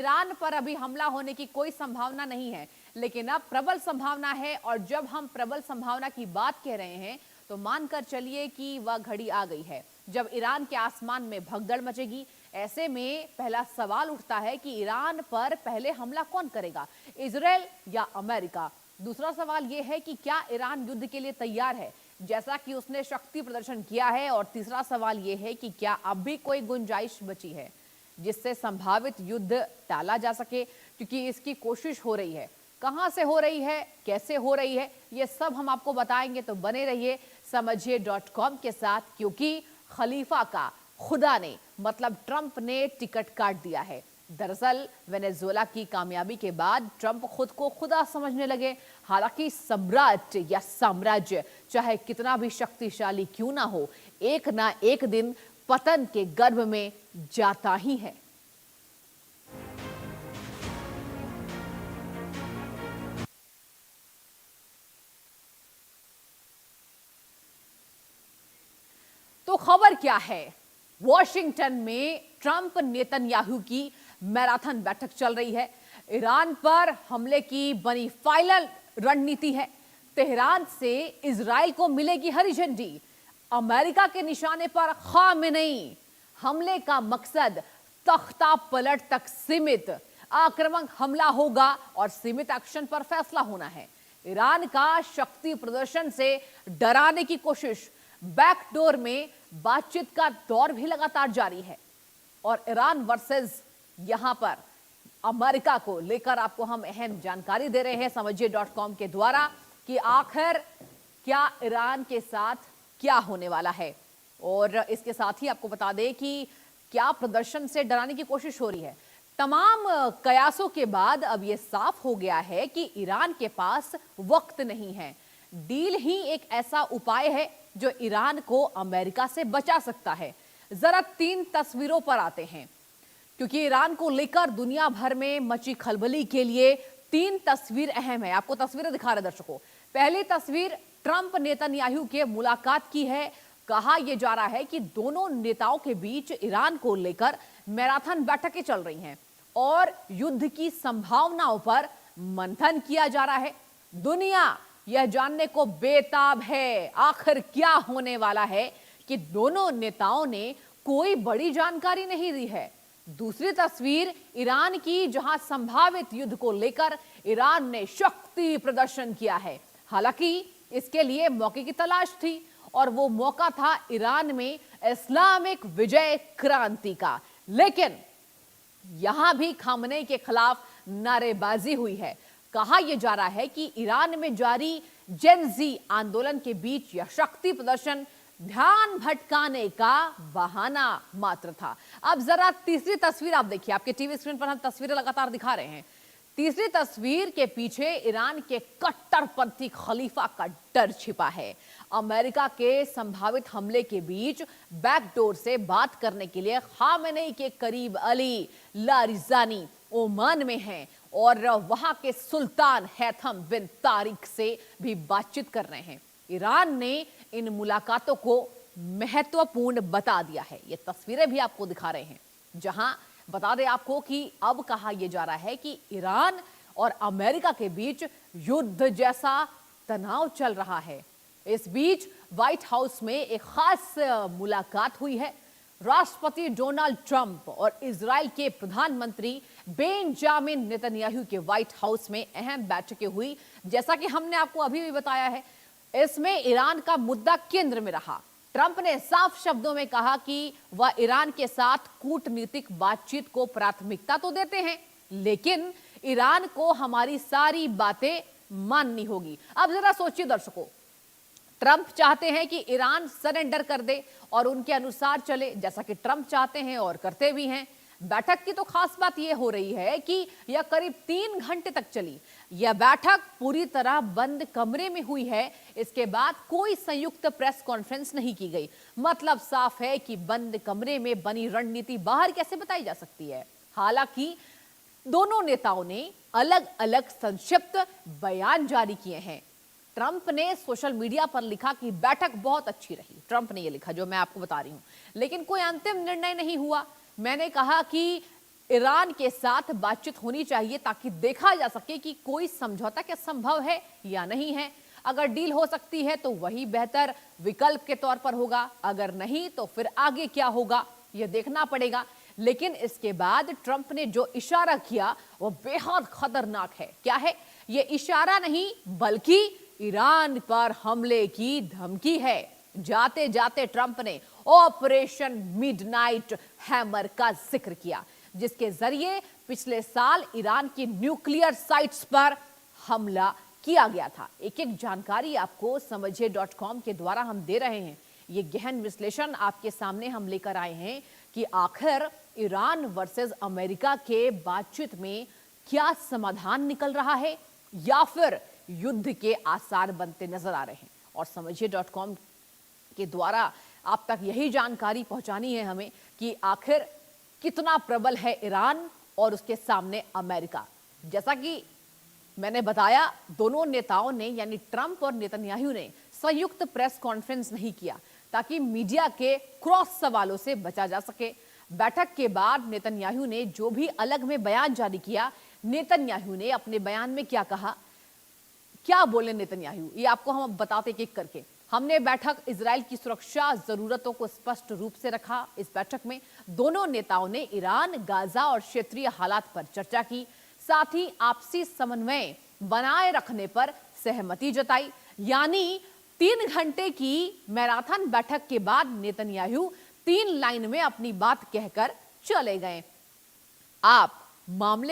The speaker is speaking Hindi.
ईरान पर अभी हमला होने की कोई संभावना नहीं है, लेकिन अब प्रबल संभावना है। और जब हम प्रबल संभावना की बात कह रहे हैं तो मानकर चलिए कि वह घड़ी आ गई है जब ईरान के आसमान में भगदड़ मचेगी। ऐसे में पहला सवाल उठता है कि ईरान पर पहले हमला कौन करेगा, इजराइल या अमेरिका। दूसरा सवाल यह है कि क्या ईरान युद्ध के लिए तैयार है, जैसा कि उसने शक्ति प्रदर्शन किया है। और तीसरा सवाल यह है कि क्या अब भी कोई गुंजाइश बची है जिससे संभावित युद्ध टाला जा सके, क्योंकि इसकी कोशिश हो रही है। कहां से हो रही है, कैसे हो रही है, ये सब हम आपको बताएंगे। तो बने रहिए समझिए.com के साथ, क्योंकि खलीफा का खुदा ने मतलब ट्रंप ने टिकट काट दिया है। दरअसल वेनेजुएला की कामयाबी के बाद ट्रंप खुद को खुदा समझने लगे। हालांकि सम्राट या साम्राज्य चाहे कितना भी शक्तिशाली क्यों ना हो, एक ना एक दिन पतन के गर्भ में जाता ही है। तो खबर क्या है, वॉशिंगटन में ट्रंप नेतन्याहू की मैराथन बैठक चल रही है। ईरान पर हमले की बनी फाइनल रणनीति है। तेहरान से इजराइल को मिलेगी हरी झंडी। अमेरिका के निशाने पर खामेनेई। हमले का मकसद तख्ता पलट तक सीमित। आक्रामक हमला होगा और सीमित एक्शन पर फैसला होना है। ईरान का शक्ति प्रदर्शन से डराने की कोशिश। बैकडोर में बातचीत का दौर भी लगातार जारी है। और ईरान वर्सेस यहां पर अमेरिका को लेकर आपको हम अहम जानकारी दे रहे हैं समझिए.com के द्वारा कि आखिर क्या ईरान के साथ क्या होने वाला है। और इसके साथ ही आपको बता दें कि क्या प्रदर्शन से डराने की कोशिश हो रही है। तमाम कयासों के बाद अब यह साफ हो गया है कि ईरान के पास वक्त नहीं है। डील ही एक ऐसा उपाय है जो ईरान को अमेरिका से बचा सकता है। जरा 3 तस्वीरों पर आते हैं, क्योंकि ईरान को लेकर दुनिया भर में मची खलबली के लिए 3 तस्वीर अहम है। आपको तस्वीरें दिखा रहे दर्शकों। पहली तस्वीर ट्रंप नेतन्याहू के मुलाकात की है। कहा यह जा रहा है कि दोनों नेताओं के बीच ईरान को लेकर मैराथन बैठकें चल रही हैं और युद्ध की संभावनाओं पर मंथन किया जा रहा है। दुनिया यह जानने को बेताब है आखिर क्या होने वाला है, कि दोनों नेताओं ने कोई बड़ी जानकारी नहीं दी है। दूसरी तस्वीर ईरान की, जहां संभावित युद्ध को लेकर ईरान ने शक्ति प्रदर्शन किया है। हालांकि इसके लिए मौके की तलाश थी और वो मौका था ईरान में इस्लामिक विजय क्रांति का। लेकिन यहां भी खामनेई के खिलाफ नारेबाजी हुई है। कहा यह जा रहा है कि ईरान में जारी जेन-ज़ी आंदोलन के बीच यह शक्ति प्रदर्शन ध्यान भटकाने का बहाना मात्र था। अब जरा तीसरी तस्वीर आप देखिए। आपके टीवी स्क्रीन पर हम तस्वीरें लगातार दिखा रहे हैं। तीसरी तस्वीर के पीछे ईरान के कट्टरपंथी खलीफा का डर छिपा है। अमेरिका के संभावित हमले के बीच बैकडोर से बात करने के लिए खामेनेई के करीब अली लारिजानी ओमान में हैं और वहां के सुल्तान हैथम बिन तारिक से भी बातचीत कर रहे हैं। ईरान ने इन मुलाकातों को महत्वपूर्ण बता दिया है। ये तस्वीरें भी आपको दिखा रहे हैं, जहां बता दें आपको कि अब कहा यह जा रहा है कि ईरान और अमेरिका के बीच युद्ध जैसा तनाव चल रहा है। इस बीच व्हाइट हाउस में एक खास मुलाकात हुई है। राष्ट्रपति डोनाल्ड ट्रंप और इजराइल के प्रधानमंत्री बेंजामिन नेतन्याहू के व्हाइट हाउस में अहम बैठकें हुई। जैसा कि हमने आपको अभी भी बताया है, इसमें ईरान का मुद्दा केंद्र में रहा। ट्रंप ने साफ शब्दों में कहा कि वह ईरान के साथ कूटनीतिक बातचीत को प्राथमिकता तो देते हैं, लेकिन ईरान को हमारी सारी बातें माननी होगी। अब जरा सोचिए दर्शकों, ट्रंप चाहते हैं कि ईरान सरेंडर कर दे और उनके अनुसार चले, जैसा कि ट्रंप चाहते हैं और करते भी हैं। बैठक की तो खास बात यह हो रही है कि यह करीब 3 घंटे तक चली। यह बैठक पूरी तरह बंद कमरे में हुई है। इसके बाद कोई संयुक्त प्रेस कॉन्फ्रेंस नहीं की गई। मतलब साफ है कि बंद कमरे में बनी रणनीति बाहर कैसे बताई जा सकती है। हालांकि दोनों नेताओं ने अलग अलग संक्षिप्त बयान जारी किए हैं। ट्रंप ने सोशल मीडिया पर लिखा कि बैठक बहुत अच्छी रही। ट्रंप ने यह लिखा, जो मैं आपको बता रही हूं, लेकिन कोई अंतिम निर्णय नहीं हुआ। मैंने कहा कि ईरान के साथ बातचीत होनी चाहिए ताकि देखा जा सके कि कोई समझौता क्या संभव है या नहीं है। अगर डील हो सकती है तो वही बेहतर विकल्प के तौर पर होगा, अगर नहीं तो फिर आगे क्या होगा यह देखना पड़ेगा। लेकिन इसके बाद ट्रंप ने जो इशारा किया वो बेहद खतरनाक है। क्या है ये इशारा? नहीं बल्कि ईरान पर हमले की धमकी है। जाते जाते ट्रंप ने ऑपरेशन मिडनाइट हैमर का जिक्र किया, जिसके जरिए पिछले साल ईरान की न्यूक्लियर साइट्स पर हमला किया गया था। एक एक जानकारी आपको समझिए.com के द्वारा हम दे रहे हैं। ये गहन विश्लेषण आपके सामने हम लेकर आए हैं कि आखिर ईरान वर्सेस अमेरिका के बातचीत में क्या समाधान निकल रहा है या फिर युद्ध के आसार बनते नजर आ रहे हैं। और समझिए.com के द्वारा आप तक यही जानकारी पहुंचानी है हमें कि आखिर कितना प्रबल है ईरान और उसके सामने अमेरिका। जैसा कि मैंने बताया, दोनों नेताओं ने यानी ट्रंप और नेतन्याहू ने संयुक्त प्रेस कॉन्फ्रेंस नहीं किया ताकि मीडिया के क्रॉस सवालों से बचा जा सके। बैठक के बाद नेतन्याहू ने जो भी अलग में बयान जारी किया, नेतन्याहू ने अपने बयान में क्या कहा, क्या बोले नेतन्याहू, ये आपको हम बताते एक करके। हमने बैठक इजराइल की सुरक्षा जरूरतों को स्पष्ट रूप से रखा। इस बैठक में दोनों नेताओं ने ईरान, गाजा और क्षेत्रीय हालात पर चर्चा की, साथ ही आपसी समन्वय बनाए रखने पर सहमति जताई। यानी 3 घंटे की मैराथन बैठक के बाद नेतन्याहू 3 लाइन में अपनी बात कहकर चले गए। आप मामले